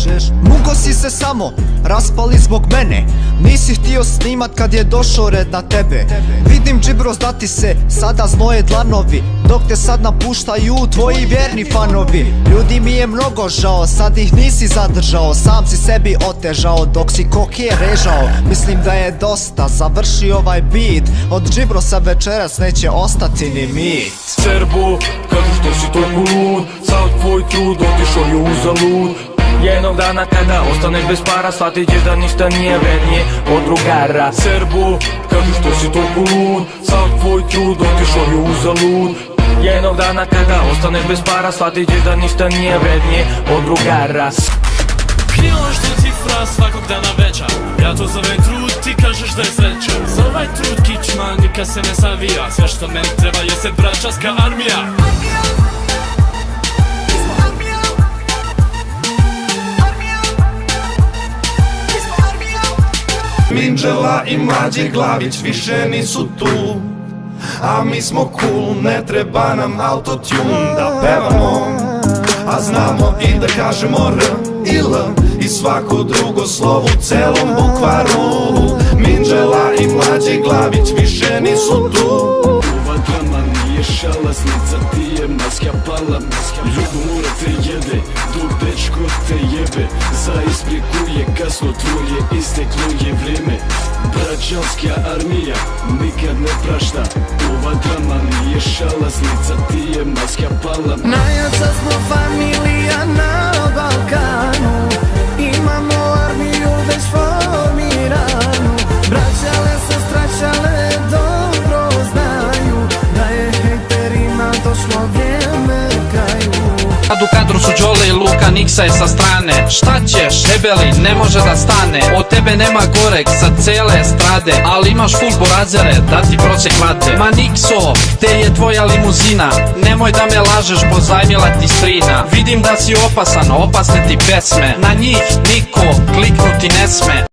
kažeš? Mugo si se samo, raspali zbog mene. Nisi htio snimat kad je došao red na tebe. Vidim džibros da ti se sada znoje dlanovi, dok te sad napuštaju tvoji vjerni fanovi. Ljudi mi je mnogo žao, sad ih nisi zadržao. Sam si sebi otežao dok si koke režao. Mislim da je dosta, završi ovaj beat. Od džibrosa večeras neće ostati ni mit. Serbu, kažu što si toliko lud, sav tvoj trud otišao je uzalud. Jednog dana kada ostaneš bez para, shvatit ćeš da ništa nije vrednije od drugara. Serbu, kažu što si toliko lud, sav tvoj trud otišao je uzalud. Jednog dana kada ostaneš bez para, shvatit ćeš da ništa nije vrednije od drugara. Krivo što cifra svakog dana veća, ja to zovem trud, ti kažeš da je sreća. Za ovaj trud kičma nikad se ne savija, sve što meni treba je se braćarska armija. Minđela i Mlađi Glavić više nisu tu, a mi smo cool, ne treba nam autotune da pevamo, a znamo i da kažemo R i L i svako drugo slovo u celom bukvaru. Minđela i Mlađi Glavić više nisu tu. Ova drama nije šalasnica, ti je maska pala. Ljubomora te jede, dok dečko te jebe. Za ispriku je kasno, tvoje isteklo je vrijeme. Braćanska armija nikad ne prašta. Ova drama nije šalasnica, ti je maska pala. Najjača smo familija na Balkanu, imamo armiju već formiranu. Braćale se straćale dobro znaju da je hejterima došlo vrijeme kraju. Kad u kadru su Đole i Luka, Niksa je sa strane. Šta ćeš, debeli, ne može da stane. Od tebe nema gorek za cele strade, ali imaš full borazere da ti prosjek vate. Ma Nikso, te je tvoja limuzina, nemoj da me lažeš, pozajmila ti strina. Vidim da si opasan, opasne ti pesme, na njih niko kliknuti ne sme.